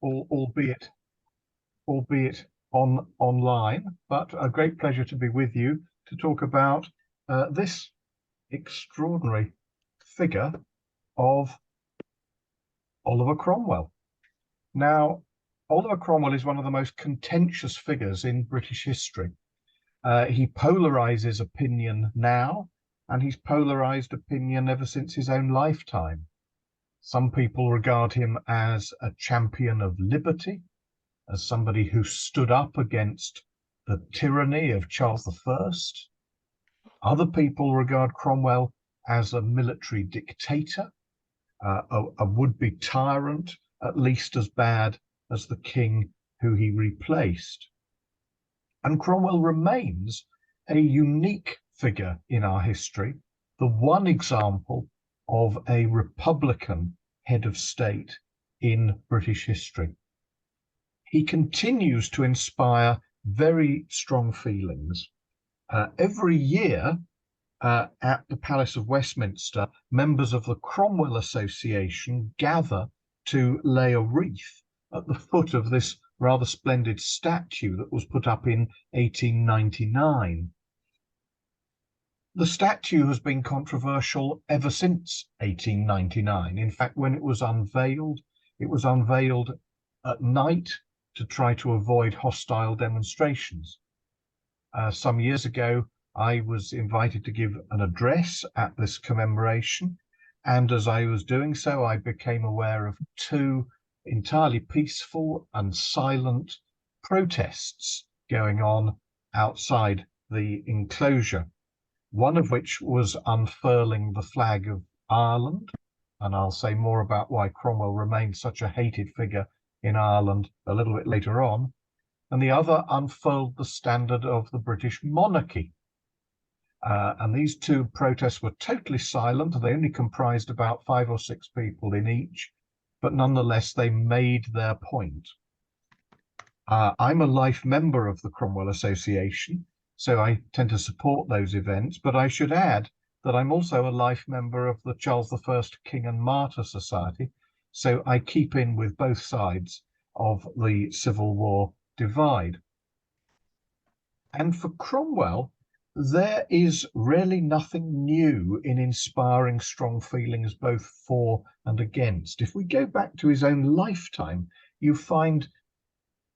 albeit online, but a great pleasure to be with you to talk about this extraordinary figure of Oliver Cromwell. Now, Oliver Cromwell is one of the most contentious figures in British history. He polarizes opinion now, and he's polarized opinion ever since his own lifetime. Some people regard him as a champion of liberty, as somebody who stood up against the tyranny of Charles I. Other people regard Cromwell as a military dictator, a would-be tyrant, at least as bad as the king who he replaced. And Cromwell remains a unique figure in our history, the one example of a Republican head of state in British history. He continues to inspire very strong feelings. Every year at the Palace of Westminster, members of the Cromwell Association gather to lay a wreath at the foot of this rather splendid statue that was put up in 1899. The statue has been controversial ever since 1899. In fact, when it was unveiled at night to try to avoid hostile demonstrations. Some years ago, I was invited to give an address at this commemoration, and as I was doing so, I became aware of two entirely peaceful and silent protests going on outside the enclosure, one of which was unfurling the flag of Ireland, and I'll say more about why Cromwell remained such a hated figure in Ireland a little bit later on, and the other unfurled the standard of the British monarchy. And these two protests were totally silent. They only comprised about 5 or 6 people in each, but nonetheless, they made their point. I'm a life member of the Cromwell Association, so I tend to support those events, but I should add that I'm also a life member of the Charles I King and Martyr Society, so I keep in with both sides of the Civil War divide. And for Cromwell, there is really nothing new in inspiring strong feelings both for and against. If we go back to his own lifetime, you find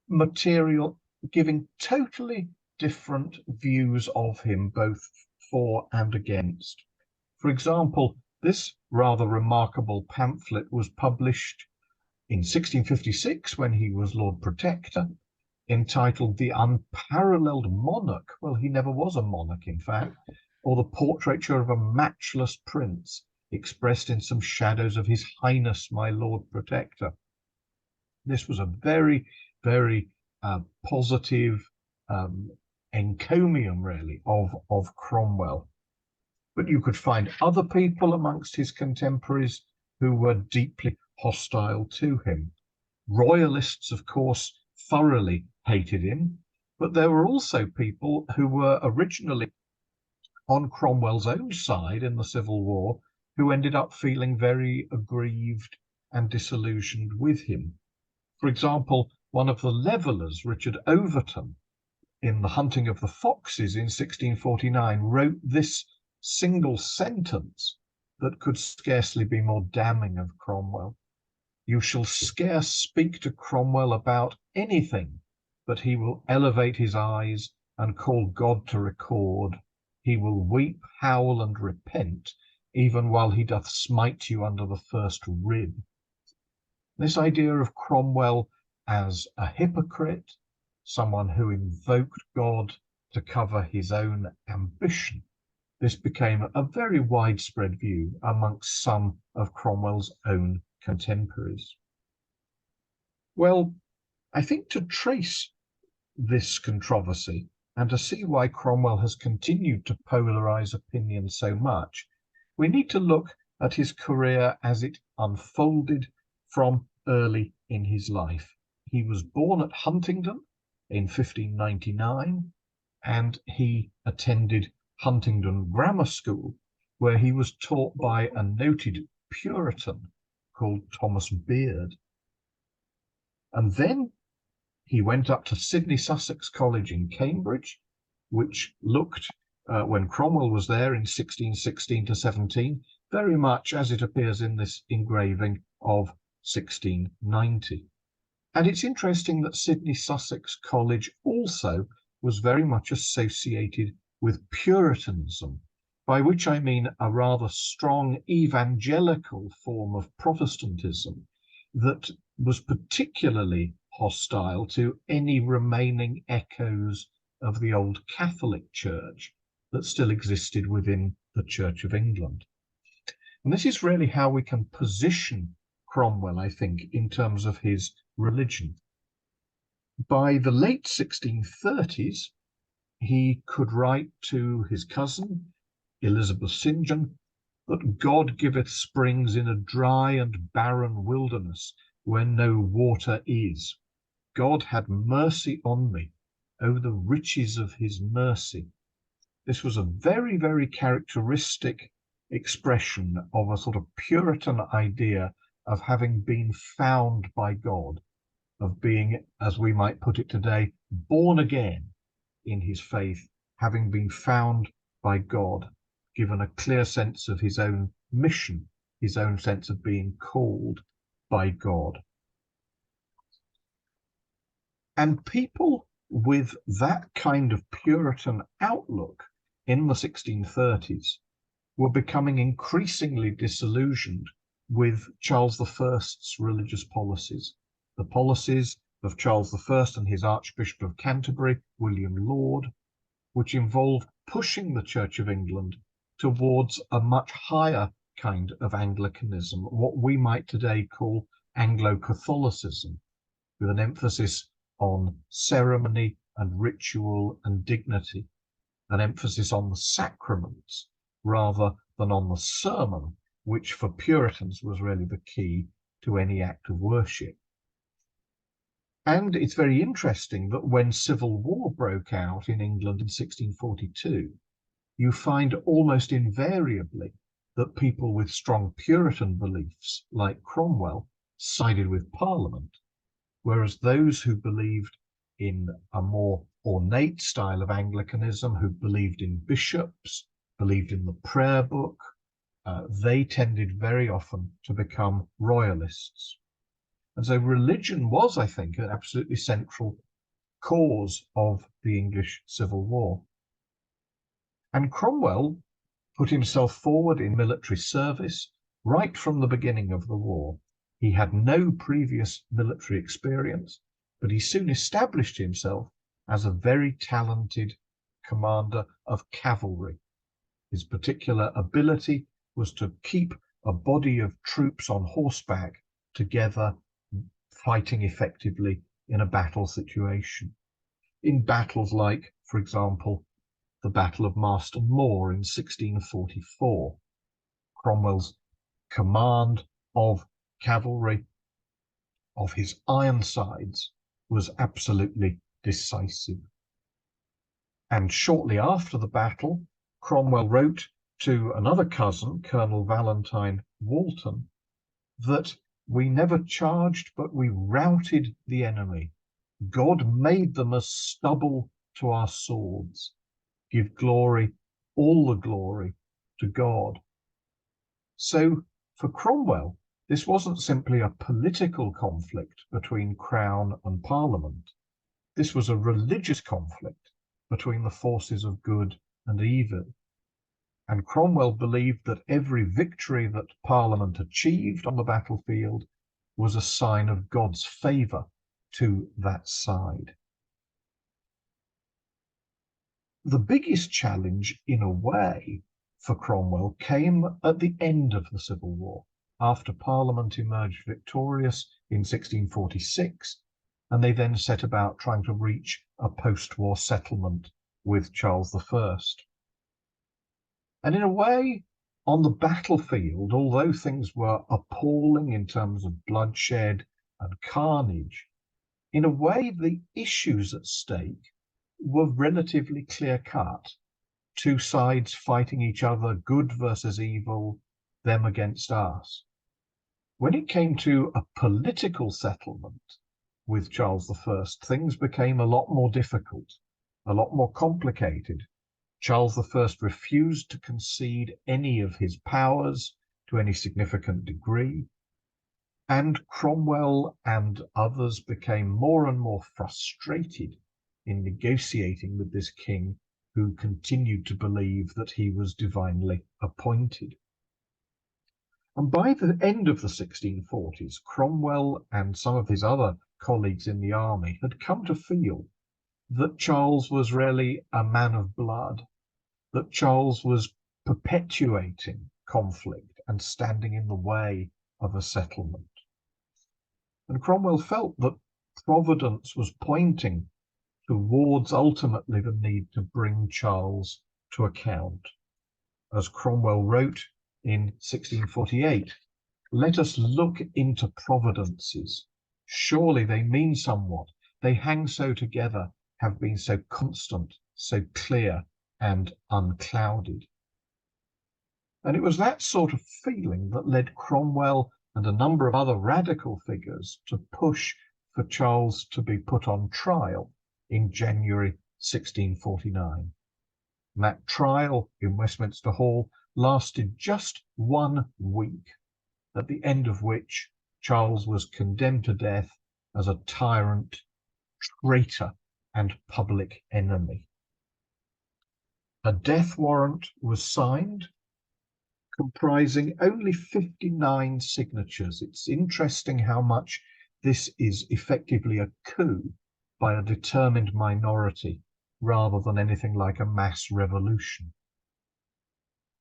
material giving totally different views of him, both for and against. For example, this rather remarkable pamphlet was published in 1656 when he was Lord Protector, entitled The Unparalleled Monarch. Well, he never was a monarch, in fact, or the portraiture of a matchless prince, expressed in some shadows of His Highness, my Lord Protector. This was a very, very positive encomium, really, of Cromwell. But you could find other people amongst his contemporaries who were deeply hostile to him. Royalists, of course, thoroughly hated him, but there were also people who were originally on Cromwell's own side in the Civil War who ended up feeling very aggrieved and disillusioned with him. For example, one of the levellers, Richard Overton, in The Hunting of the Foxes in 1649, wrote this single sentence that could scarcely be more damning of Cromwell. You shall scarce speak to Cromwell about anything, but he will elevate his eyes and call God to record. He will weep, howl, and repent, even while he doth smite you under the first rib. This idea of Cromwell as a hypocrite, someone who invoked God to cover his own ambition, this became a very widespread view amongst some of Cromwell's own contemporaries. Well, I think to trace this controversy and to see why Cromwell has continued to polarize opinion so much, we need to look at his career as it unfolded from early in his life. He was born at Huntingdon in 1599, and he attended Huntingdon Grammar School, where he was taught by a noted Puritan called Thomas Beard. And then he went up to Sidney Sussex College in Cambridge, which looked, when Cromwell was there in 1616 to 17, very much as it appears in this engraving of 1690. And it's interesting that Sidney Sussex College also was very much associated with Puritanism, by which I mean a rather strong evangelical form of Protestantism that was particularly hostile to any remaining echoes of the old Catholic Church that still existed within the Church of England. And this is really how we can position Cromwell, I think, in terms of his religion. By the late 1630s, he could write to his cousin, Elizabeth St. John, that God giveth springs in a dry and barren wilderness where no water is. God had mercy on me, oh, the riches of his mercy. This was a very, very characteristic expression of a sort of Puritan idea of having been found by God, of being, as we might put it today, born again in his faith, having been found by God, given a clear sense of his own mission, his own sense of being called by God. And people with that kind of Puritan outlook in the 1630s were becoming increasingly disillusioned with Charles I's religious policies, the policies of Charles I and his Archbishop of Canterbury, William Laud, which involved pushing the Church of England towards a much higher kind of Anglicanism, what we might today call Anglo-Catholicism, with an emphasis on ceremony and ritual and dignity, an emphasis on the sacraments rather than on the sermon, which for Puritans was really the key to any act of worship. And it's very interesting that when civil war broke out in England in 1642, you find almost invariably that people with strong Puritan beliefs, like Cromwell, sided with Parliament, whereas those who believed in a more ornate style of Anglicanism, who believed in bishops, believed in the prayer book, they tended very often to become royalists. And so religion was, I think, an absolutely central cause of the English Civil War. And Cromwell put himself forward in military service right from the beginning of the war. He had no previous military experience, but he soon established himself as a very talented commander of cavalry. His particular ability was to keep a body of troops on horseback together, fighting effectively in a battle situation. In battles like, for example, the Battle of Marston Moor in 1644, Cromwell's command of cavalry, of his Ironsides, was absolutely decisive. And shortly after the battle, Cromwell wrote to another cousin, Colonel Valentine Walton, that we never charged, but we routed the enemy. God made them as stubble to our swords. Give glory, all the glory, to God. So for Cromwell, this wasn't simply a political conflict between Crown and Parliament. This was a religious conflict between the forces of good and evil. And Cromwell believed that every victory that Parliament achieved on the battlefield was a sign of God's favour to that side. The biggest challenge, in a way, for Cromwell came at the end of the Civil War, after Parliament emerged victorious in 1646, and they then set about trying to reach a post-war settlement with Charles I. And in a way, on the battlefield, although things were appalling in terms of bloodshed and carnage, in a way the issues at stake were relatively clear-cut. Two sides fighting each other, good versus evil, them against us. When it came to a political settlement, with Charles I, things became a lot more difficult, a lot more complicated. Charles I refused to concede any of his powers to any significant degree, and Cromwell and others became more and more frustrated in negotiating with this king who continued to believe that he was divinely appointed. And by the end of the 1640s, Cromwell and some of his other colleagues in the army had come to feel that Charles was really a man of blood, that Charles was perpetuating conflict and standing in the way of a settlement. And Cromwell felt that Providence was pointing towards ultimately the need to bring Charles to account. As Cromwell wrote in 1648, "Let us look into providences. Surely they mean somewhat. They hang so together, have been so constant, so clear and unclouded." And it was that sort of feeling that led Cromwell and a number of other radical figures to push for Charles to be put on trial in January 1649. And that trial in Westminster Hall lasted just 1 week, at the end of which Charles was condemned to death as a tyrant, traitor, and public enemy. A death warrant was signed, comprising only 59 signatures. It's interesting how much this is effectively a coup by a determined minority rather than anything like a mass revolution.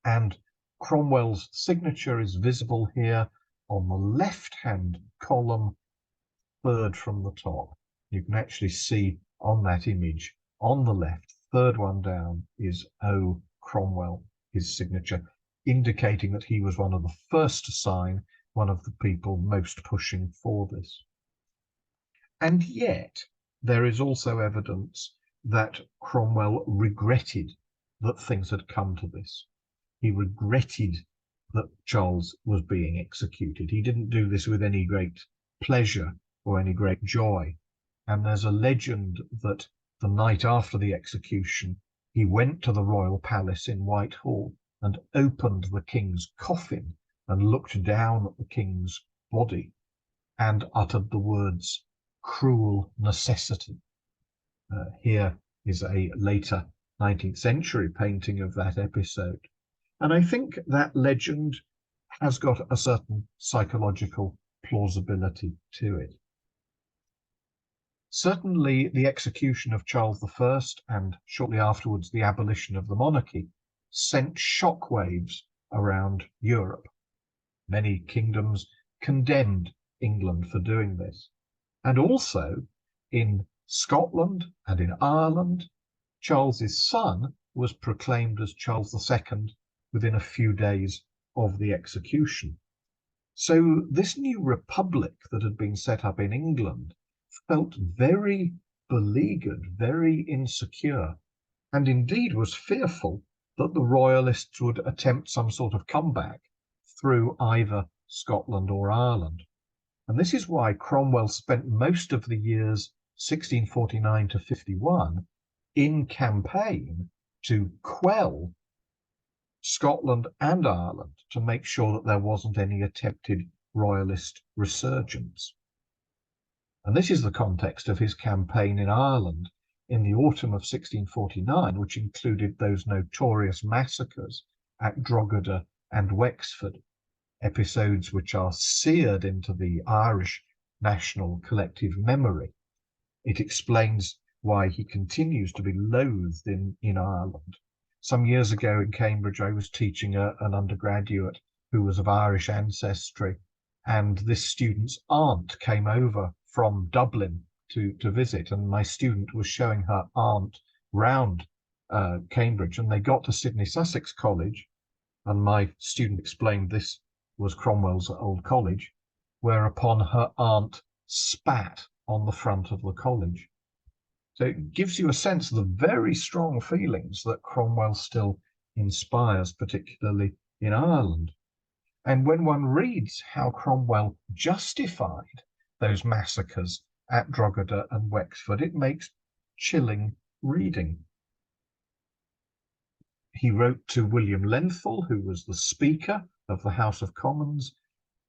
And Cromwell's signature is visible here on the left-hand column, third from the top. You can actually see on that image on the left, third one down, is O. Cromwell, his signature, indicating that he was one of the first to sign, one of the people most pushing for this. And yet, there is also evidence that Cromwell regretted that things had come to this. He regretted that Charles was being executed. He didn't do this with any great pleasure or any great joy. And there's a legend that the night after the execution, he went to the royal palace in Whitehall and opened the king's coffin and looked down at the king's body and uttered the words, "Cruel necessity." Here is a later 19th century painting of that episode. And I think that legend has got a certain psychological plausibility to it. Certainly, the execution of Charles I and shortly afterwards the abolition of the monarchy sent shockwaves around Europe. Many kingdoms condemned England for doing this. And also in Scotland and in Ireland, Charles's son was proclaimed as Charles II within a few days of the execution. So this new republic that had been set up in England felt very beleaguered, very insecure, and indeed was fearful that the Royalists would attempt some sort of comeback through either Scotland or Ireland. And this is why Cromwell spent most of the years 1649 to 51 in campaign to quell Scotland and Ireland to make sure that there wasn't any attempted royalist resurgence. And this is the context of his campaign in Ireland in the autumn of 1649, which included those notorious massacres at Drogheda and Wexford, episodes which are seared into the Irish national collective memory. It explains why he continues to be loathed in Ireland. Some years ago in Cambridge, I was teaching an undergraduate who was of Irish ancestry, and this student's aunt came over from Dublin to visit, and my student was showing her aunt round Cambridge, and they got to Sidney Sussex College, and my student explained this was Cromwell's old college, whereupon her aunt spat on the front of the college. So it gives you a sense of the very strong feelings that Cromwell still inspires, particularly in Ireland. And when one reads how Cromwell justified those massacres at Drogheda and Wexford. It makes chilling reading. He wrote to William Lenthal, who was the Speaker of the House of Commons,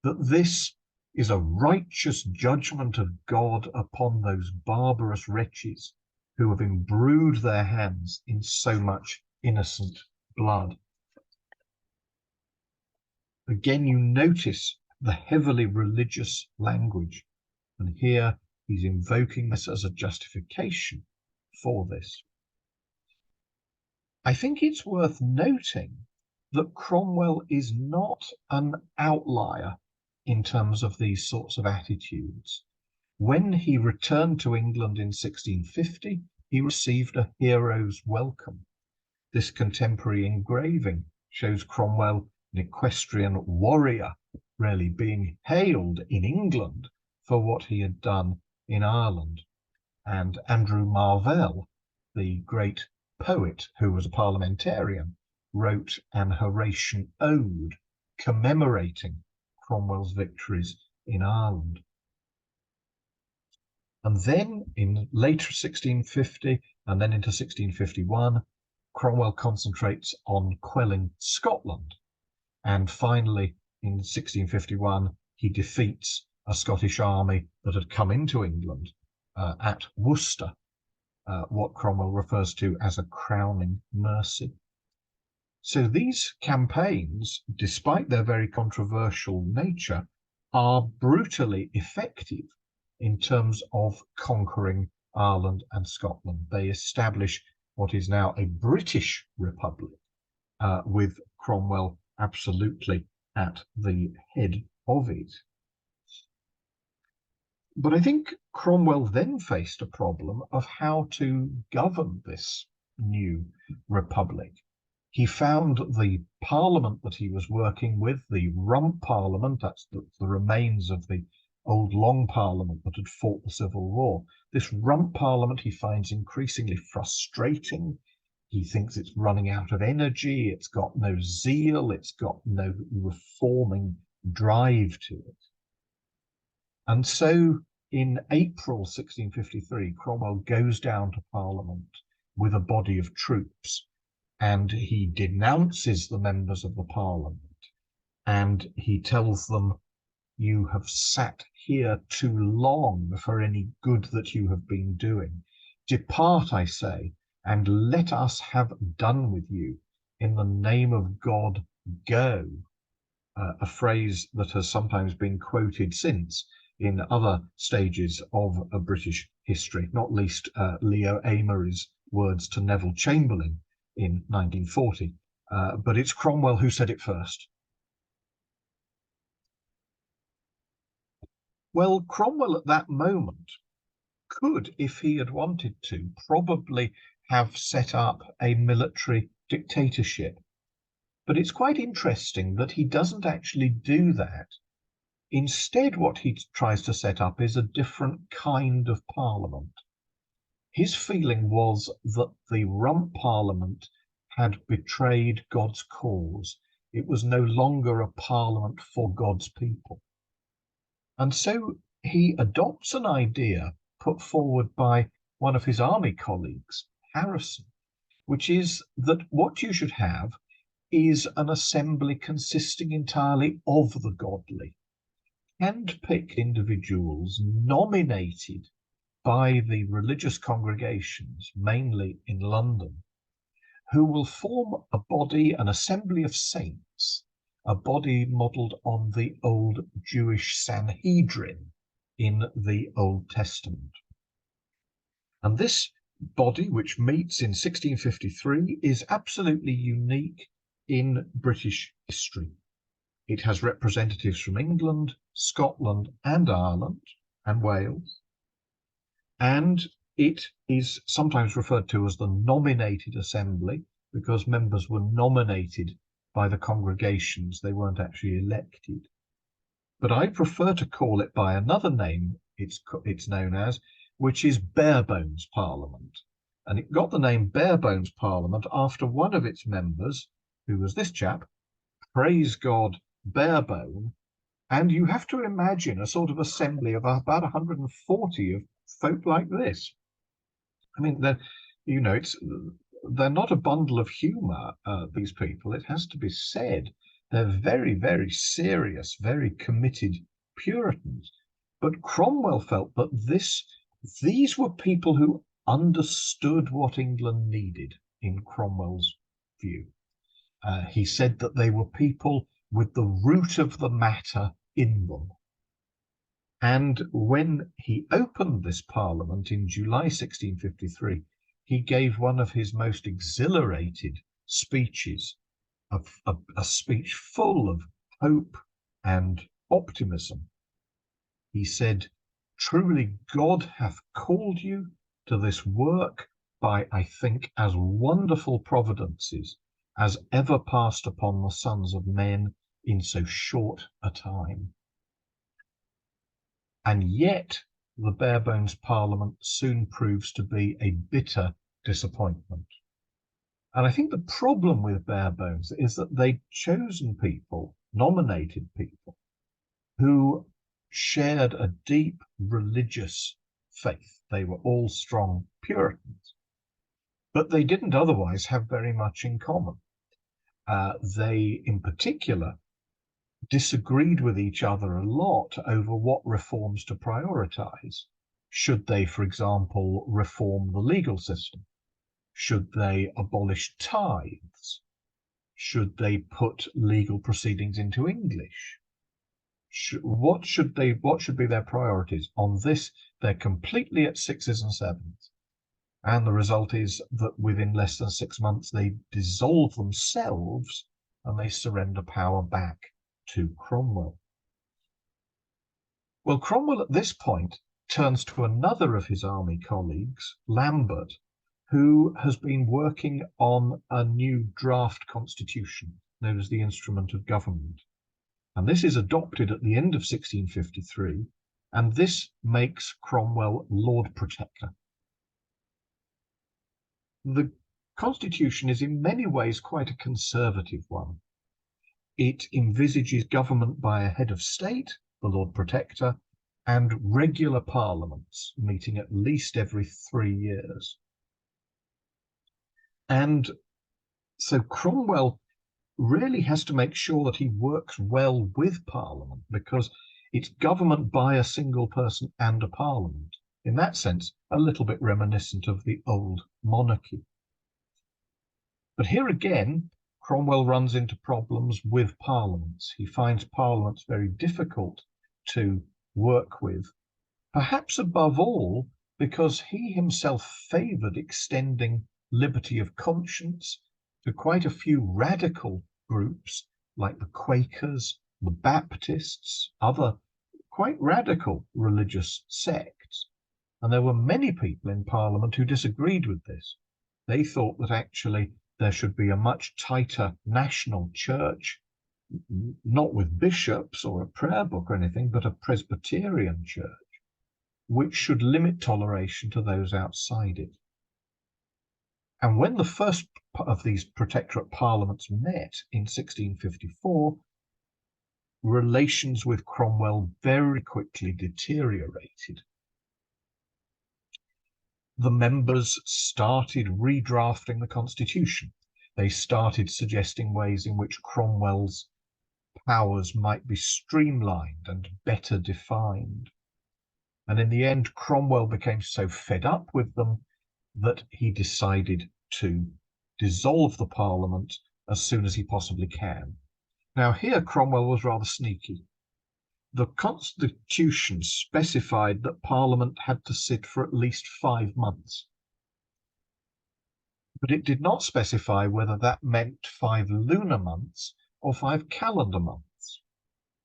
that this is a righteous judgment of God upon those barbarous wretches who have imbrued their hands in so much innocent blood. Again, you notice the heavily religious language, and here he's invoking this as a justification for this. I think it's worth noting that Cromwell is not an outlier in terms of these sorts of attitudes. When he returned to England in 1650, he received a hero's welcome. This contemporary engraving shows Cromwell, an equestrian warrior, really being hailed in England for what he had done in Ireland. And Andrew Marvell, the great poet who was a parliamentarian, wrote an Horatian ode commemorating Cromwell's victories in Ireland. And then in later 1650 and then into 1651, Cromwell concentrates on quelling Scotland. And finally, in 1651, he defeats a Scottish army that had come into England at Worcester, what Cromwell refers to as a crowning mercy. So these campaigns, despite their very controversial nature, are brutally effective in terms of conquering Ireland and Scotland. They establish what is now a British Republic, with Cromwell absolutely at the head of it. But I think Cromwell then faced a problem of how to govern this new republic. He found the parliament that he was working with, the Rump Parliament, that's the remains of the old Long Parliament that had fought the Civil War. This Rump Parliament he finds increasingly frustrating. He thinks it's running out of energy, it's got no zeal, it's got no reforming drive to it. And so in April 1653, Cromwell goes down to Parliament with a body of troops, and he denounces the members of the Parliament, and he tells them, "You have sat here too long for any good that you have been doing. Depart, I say, and let us have done with you. In the name of God, go." A phrase that has sometimes been quoted since in other stages of a British history, not least Leo Amery's words to Neville Chamberlain in 1940. But it's Cromwell who said it first. Well, Cromwell at that moment could, if he had wanted to, probably have set up a military dictatorship. But it's quite interesting that he doesn't actually do that. Instead, what he tries to set up is a different kind of parliament. His feeling was that the Rump Parliament had betrayed God's cause. It was no longer a parliament for God's people. And so he adopts an idea put forward by one of his army colleagues, Harrison, which is that what you should have is an assembly consisting entirely of the godly, hand-picked individuals nominated by the religious congregations, mainly in London, who will form a body, an assembly of saints, a body modelled on the old Jewish Sanhedrin in the Old Testament. And this body, which meets in 1653, is absolutely unique in British history. It has representatives from England, Scotland, and Ireland, and Wales. And it is sometimes referred to as the nominated assembly because members were nominated by the congregations. They weren't actually elected. But I prefer to call it by another name it's known as, which is Barebones Parliament. And it got the name Barebones Parliament after one of its members, who was this chap, praise God, Barebone, And you have to imagine a sort of assembly of about 140 of folk like this. I mean, they're not a bundle of humour, these people, it has to be said. They're very, very serious, very committed Puritans. But Cromwell felt that these were people who understood what England needed, in Cromwell's view. He said that they were people with the root of the matter in them. And when he opened this parliament in July 1653, he gave one of his most exhilarated speeches, a speech full of hope and optimism. He said, "Truly God hath called you to this work by, I think, as wonderful providences as ever passed upon the sons of men in so short a time." And yet the bare-bones Parliament soon proves to be a bitter disappointment. And I think the problem with bare-bones is that they'd chosen people, nominated people, who shared a deep religious faith. They were all strong Puritans, but they didn't otherwise have very much in common. They, in particular, disagreed with each other a lot over what reforms to prioritize. Should they, for example, reform the legal system? Should they abolish tithes? Should they put legal proceedings into English? What should be their priorities? On this, they're completely at sixes and sevens. And the result is that within less than 6 months, they dissolve themselves and they surrender power back to Cromwell. Well, Cromwell at this point turns to another of his army colleagues, Lambert, who has been working on a new draft constitution known as the Instrument of Government. And this is adopted at the end of 1653, and this makes Cromwell Lord Protector. The constitution is in many ways quite a conservative one. It envisages government by a head of state, the Lord Protector, and regular parliaments meeting at least every 3 years. And so Cromwell really has to make sure that he works well with Parliament, because it's government by a single person and a Parliament. In that sense, a little bit reminiscent of the old monarchy. But here again, Cromwell runs into problems with parliaments. He finds parliaments very difficult to work with, perhaps above all because he himself favoured extending liberty of conscience to quite a few radical groups like the Quakers, the Baptists, other quite radical religious sects. And there were many people in Parliament who disagreed with this. They thought that actually there should be a much tighter national church, not with bishops or a prayer book or anything, but a Presbyterian church, which should limit toleration to those outside it. And when the first of these Protectorate parliaments met in 1654, relations with Cromwell very quickly deteriorated. The members started redrafting the constitution. They started suggesting ways in which Cromwell's powers might be streamlined and better defined. And in the end, Cromwell became so fed up with them that he decided to dissolve the parliament as soon as he possibly can. Now here Cromwell was rather sneaky. The constitution specified that Parliament had to sit for at least 5 months. But it did not specify whether that meant 5 lunar months or 5 calendar months.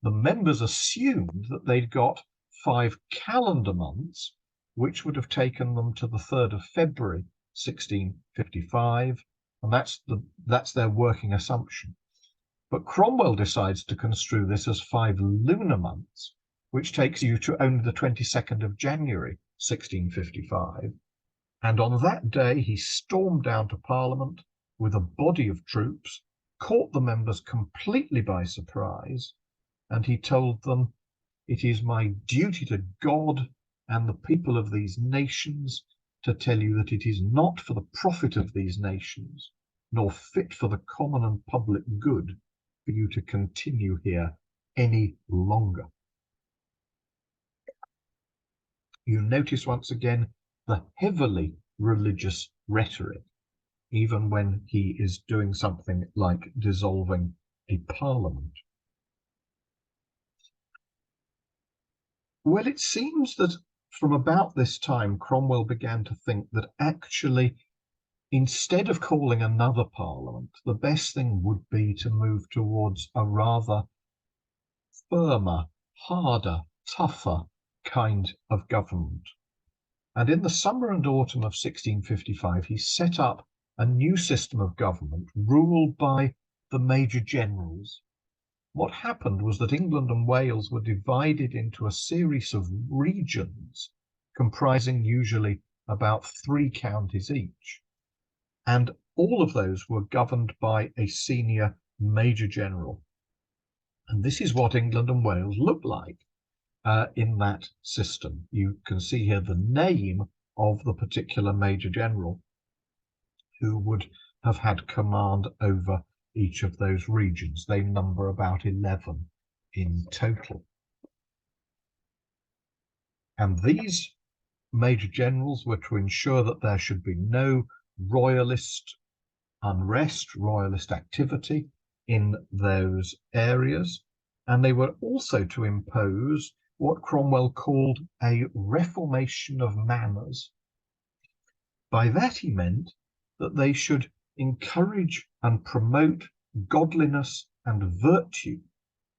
The members assumed that they'd got 5 calendar months, which would have taken them to the 3rd of February, 1655, and that's their working assumption. But Cromwell decides to construe this as 5 lunar months, which takes you to only the 22nd of January, 1655. And on that day, he stormed down to Parliament with a body of troops, caught the members completely by surprise, and he told them, "It is my duty to God and the people of these nations to tell you that it is not for the profit of these nations, nor fit for the common and public good, for you to continue here any longer." You notice once again the heavily religious rhetoric, even when he is doing something like dissolving a parliament. Well, it seems that from about this time, Cromwell began to think that actually, instead of calling another parliament, the best thing would be to move towards a rather firmer, harder, tougher kind of government. And in the summer and autumn of 1655, he set up a new system of government ruled by the major generals. What happened was that England and Wales were divided into a series of regions comprising usually about 3 counties each. And all of those were governed by a senior major general. And this is what England and Wales looked like in that system. You can see here the name of the particular major general who would have had command over each of those regions. They number about 11 in total. And these major generals were to ensure that there should be no royalist unrest, royalist activity in those areas. And they were also to impose what Cromwell called a reformation of manners. By that he meant that they should encourage and promote godliness and virtue,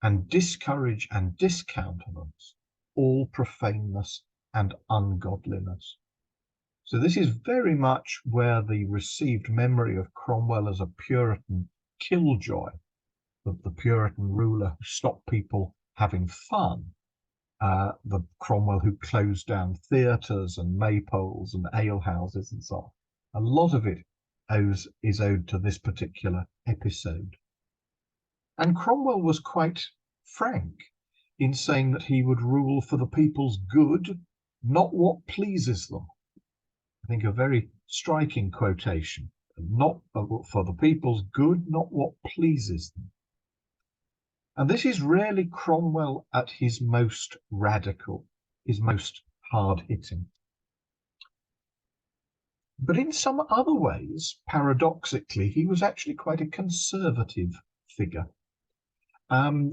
and discourage and discountenance all profaneness and ungodliness. So this is very much where the received memory of Cromwell as a Puritan killjoy, the Puritan ruler who stopped people having fun, the Cromwell who closed down theatres and maypoles and alehouses and so on. A lot of it is owed to this particular episode. And Cromwell was quite frank in saying that he would rule for the people's good, not what pleases them. I think a very striking quotation. Not for the people's good, not what pleases them. And this is really Cromwell at his most radical, his most hard-hitting. But in some other ways, paradoxically, he was actually quite a conservative figure.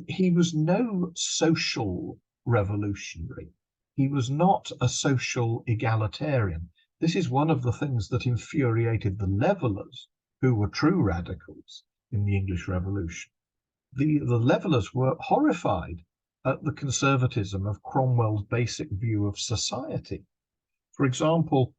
He was no social revolutionary. He was not a social egalitarian. This is one of the things that infuriated the Levellers, who were true radicals in the English Revolution. The Levellers were horrified at the conservatism of Cromwell's basic view of society. For example,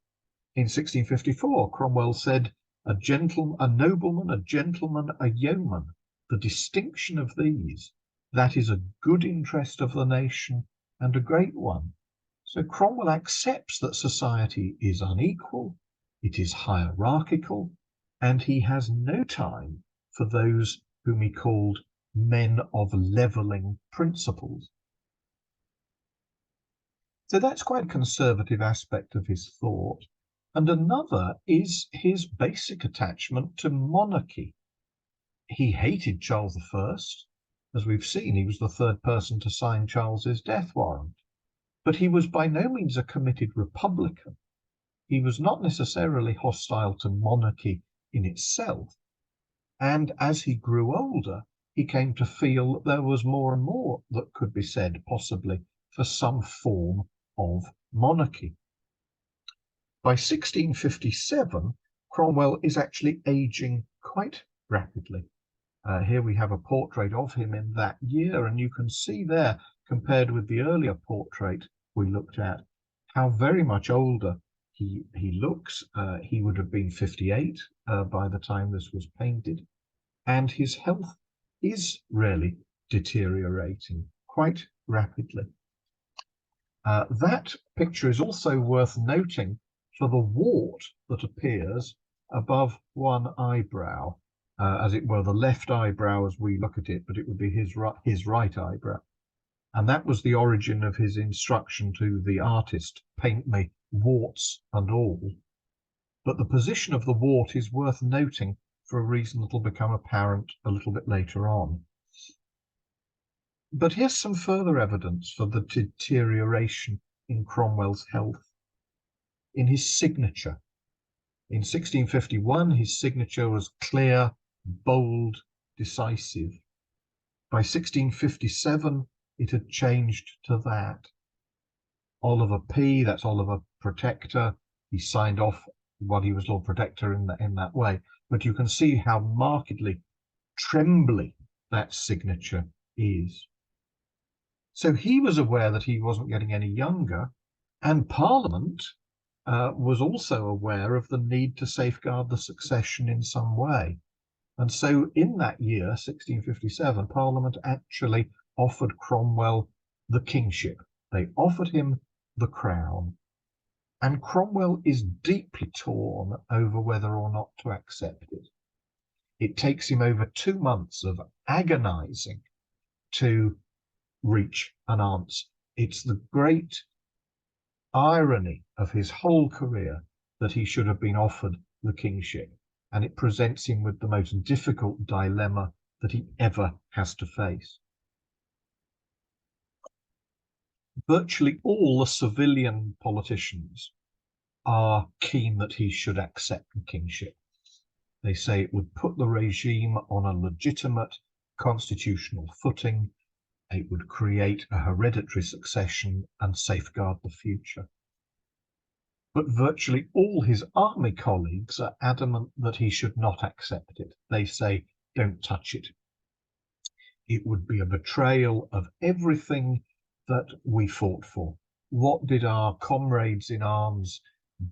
in 1654, Cromwell said, a nobleman, a gentleman, a yeoman, the distinction of these, that is a good interest of the nation and a great one. So Cromwell accepts that society is unequal, it is hierarchical, and he has no time for those whom he called men of levelling principles. So that's quite a conservative aspect of his thought. And another is his basic attachment to monarchy. He hated Charles I. As we've seen, he was the third person to sign Charles's death warrant. But he was by no means a committed Republican. He was not necessarily hostile to monarchy in itself. And as he grew older, he came to feel that there was more and more that could be said, possibly, for some form of monarchy. By 1657, Cromwell is actually aging quite rapidly. Here we have a portrait of him in that year, and you can see there, compared with the earlier portrait we looked at, how very much older he looks. He would have been 58 by the time this was painted, and his health is really deteriorating quite rapidly. That picture is also worth noting for the wart that appears above one eyebrow. as it were, the left eyebrow as we look at it, but it would be his right eyebrow. And that was the origin of his instruction to the artist, paint me warts and all. But the position of the wart is worth noting for a reason that will become apparent a little bit later on. But here's some further evidence for the deterioration in Cromwell's health. In his signature. In 1651, his signature was clear, bold, decisive. By 1657, it had changed to that. Oliver P., that's Oliver Protector, he signed off while he was Lord Protector in that way. But you can see how markedly trembly that signature is. So he was aware that he wasn't getting any younger, and Parliament was also aware of the need to safeguard the succession in some way. And so in that year, 1657, Parliament actually offered Cromwell the kingship. They offered him the crown. And Cromwell is deeply torn over whether or not to accept it. It takes him over 2 months of agonizing to reach an answer. It's the great irony of his whole career that he should have been offered the kingship, and it presents him with the most difficult dilemma that he ever has to face. Virtually all the civilian politicians are keen that he should accept the kingship. They say it would put the regime on a legitimate constitutional footing. It would create a hereditary succession and safeguard the future. But virtually all his army colleagues are adamant that he should not accept it. They say, don't touch it. It would be a betrayal of everything that we fought for. What did our comrades in arms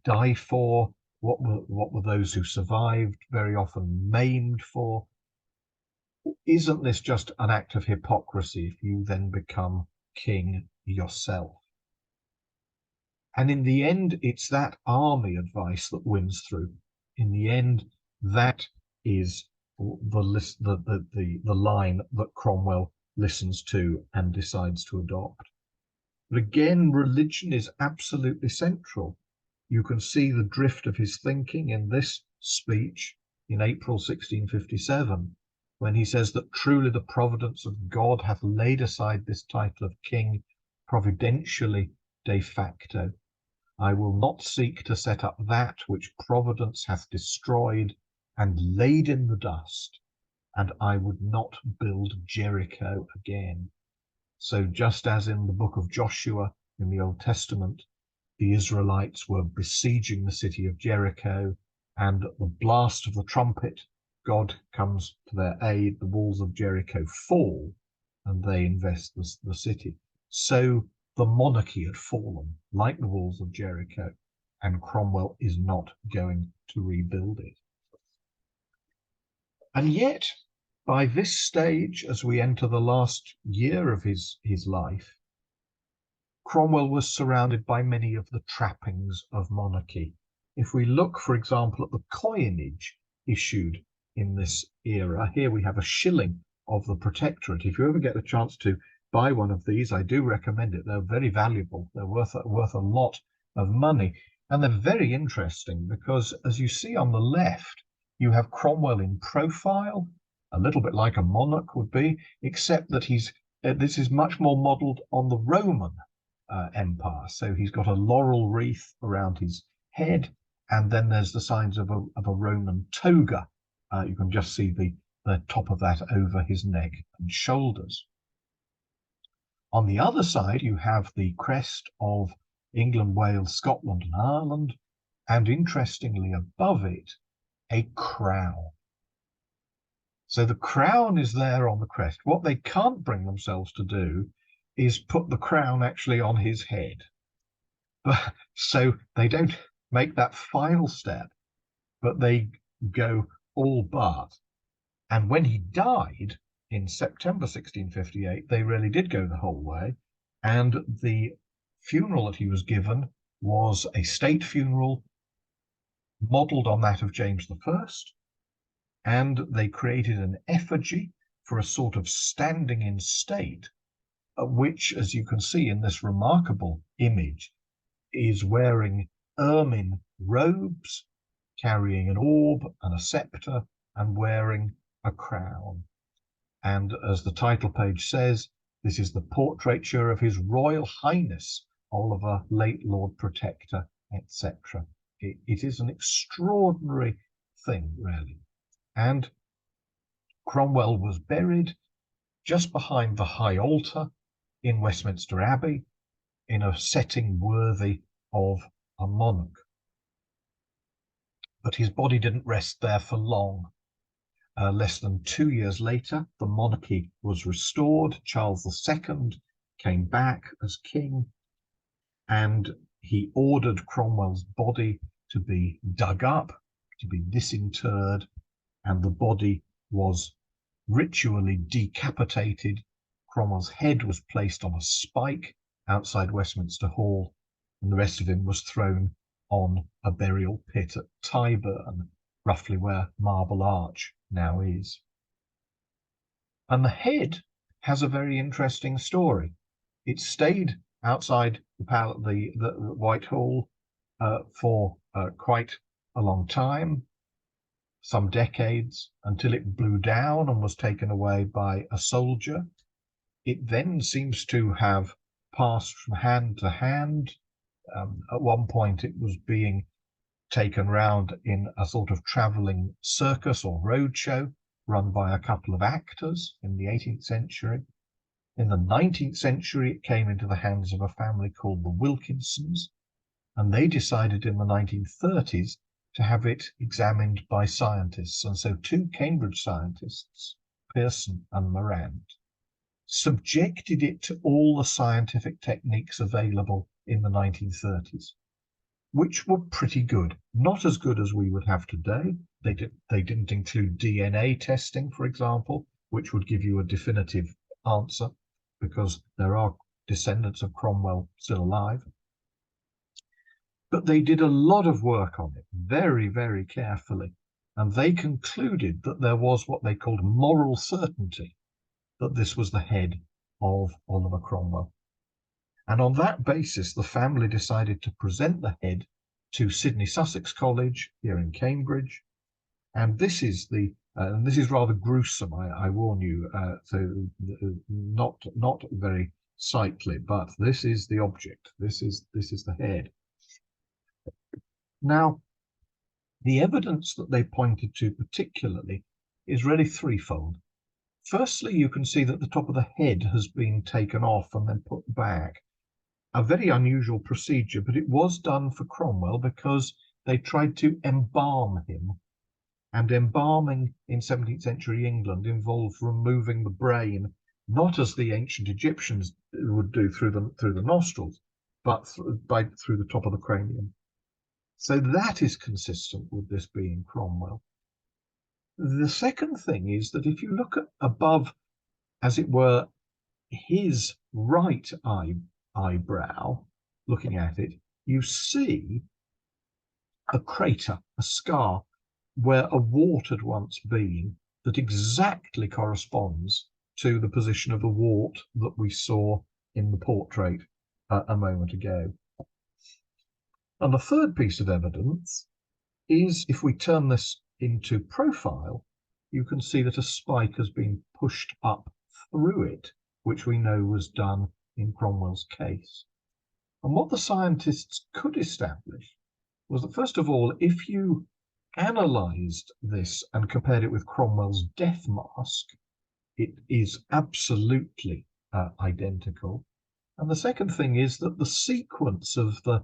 die for? What were those who survived, very often maimed, for? Isn't this just an act of hypocrisy if you then become king yourself? And in the end, it's that army advice that wins through. In the end, that is the line that Cromwell listens to and decides to adopt. But again, religion is absolutely central. You can see the drift of his thinking in this speech in April 1657, when he says that truly the providence of God hath laid aside this title of king providentially de facto. I will not seek to set up that which providence hath destroyed and laid in the dust, and I would not build Jericho again. So just as in the book of Joshua in the Old Testament, the Israelites were besieging the city of Jericho, and at the blast of the trumpet, God comes to their aid, the walls of Jericho fall, and they invest the city. So the monarchy had fallen, like the walls of Jericho, and Cromwell is not going to rebuild it. And yet, by this stage, as we enter the last year of his life, Cromwell was surrounded by many of the trappings of monarchy. If we look, for example, at the coinage issued in this era, here we have a shilling of the Protectorate. If you ever get the chance to buy one of these, I do recommend it. They're very valuable. They're worth a lot of money. And they're very interesting because, as you see on the left, you have Cromwell in profile, a little bit like a monarch would be, except that this is much more modelled on the Roman Empire. So he's got a laurel wreath around his head, and then there's the signs of a Roman toga. You can just see the top of that over his neck and shoulders. On the other side, you have the crest of England, Wales, Scotland, and Ireland, and interestingly above it, a crown. So the crown is there on the crest. What they can't bring themselves to do is put the crown actually on his head. So they don't make that final step, but they go all but. And when he died in September 1658, they really did go the whole way. And the funeral that he was given was a state funeral modelled on that of James I. and they created an effigy for a sort of standing in state, which, as you can see in this remarkable image, is wearing ermine robes, carrying an orb and a scepter, and wearing a crown. And as the title page says, this is the portraiture of His Royal Highness Oliver, late Lord Protector, etc. It is an extraordinary thing, really. And Cromwell was buried just behind the high altar in Westminster Abbey, in a setting worthy of a monarch. But his body didn't rest there for long. Less than 2 years later, the monarchy was restored. Charles II came back as king, and he ordered Cromwell's body to be dug up, to be disinterred, and the body was ritually decapitated. Cromwell's head was placed on a spike outside Westminster Hall, and the rest of him was thrown on a burial pit at Tyburn, roughly where Marble Arch now is. And the head has a very interesting story. It stayed outside the Whitehall for quite a long time, some decades, until it blew down and was taken away by a soldier. It then seems to have passed from hand to hand. At one point, it was being taken round in a sort of travelling circus or roadshow run by a couple of actors in the 18th century. In the 19th century, it came into the hands of a family called the Wilkinsons, and they decided in the 1930s to have it examined by scientists. And so 2 Cambridge scientists, Pearson and Morant, subjected it to all the scientific techniques available in the 1930s, which were pretty good. Not as good as we would have today. They didn't include DNA testing, for example, which would give you a definitive answer, because there are descendants of Cromwell still alive. But they did a lot of work on it, very, very carefully, and they concluded that there was what they called moral certainty that this was the head of Oliver Cromwell. And on that basis, the family decided to present the head to Sidney Sussex College here in Cambridge. And this is and this is rather gruesome, I warn you, so not very sightly, but this is the object. This is the head. Now, the evidence that they pointed to particularly is really threefold. Firstly, you can see that the top of the head has been taken off and then put back. A very unusual procedure, but it was done for Cromwell because they tried to embalm him. And embalming in 17th century England involved removing the brain, not as the ancient Egyptians would do through the nostrils, but through the top of the cranium. So that is consistent with this being Cromwell. The second thing is that if you look at above, as it were, his right eyebrow, looking at it, you see a crater, a scar, where a wart had once been that exactly corresponds to the position of the wart that we saw in the portrait a moment ago. And the third piece of evidence is, if we turn this into profile, you can see that a spike has been pushed up through it, which we know was done in Cromwell's case. And what the scientists could establish was that, first of all, if you analysed this and compared it with Cromwell's death mask, it is absolutely identical. And the second thing is that the sequence of the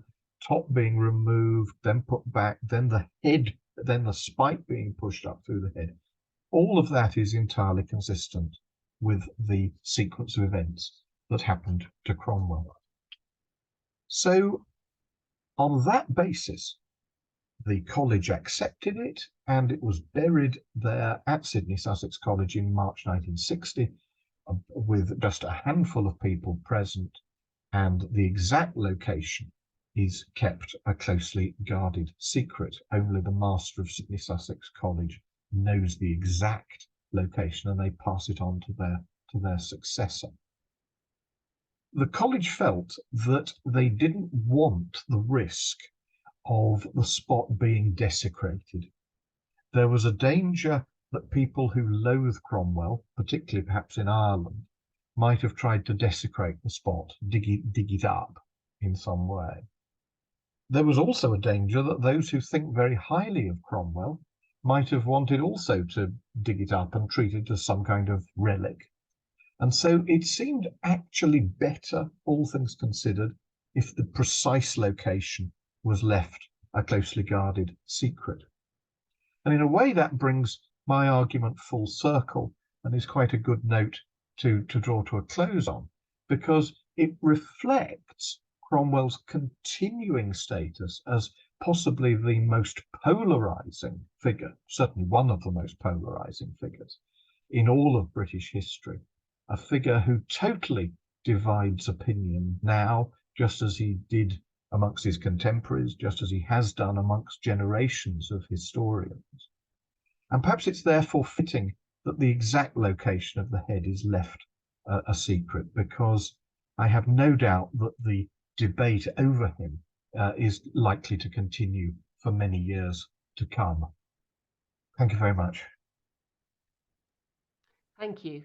top being removed, then put back, then the head, then the spike being pushed up through the head, all of that is entirely consistent with the sequence of events that happened to Cromwell. So on that basis, the college accepted it, and it was buried there at Sidney Sussex College in March 1960, with just a handful of people present, and the exact location is kept a closely guarded secret. Only the master of Sidney Sussex College knows the exact location, and they pass it on to their successor. The college felt that they didn't want the risk of the spot being desecrated. There was a danger that people who loathe Cromwell, particularly perhaps in Ireland, might have tried to desecrate the spot, dig it up in some way. There was also a danger that those who think very highly of Cromwell might have wanted also to dig it up and treat it as some kind of relic. And so it seemed actually better, all things considered, if the precise location was left a closely guarded secret. And in a way, that brings my argument full circle and is quite a good note to draw to a close on, because it reflects Cromwell's continuing status as possibly the most polarizing figure, certainly one of the most polarizing figures in all of British history, a figure who totally divides opinion now, just as he did amongst his contemporaries, just as he has done amongst generations of historians. And perhaps it's therefore fitting that the exact location of the head is left a secret, because I have no doubt that the debate over him is likely to continue for many years to come. Thank you very much. Thank you.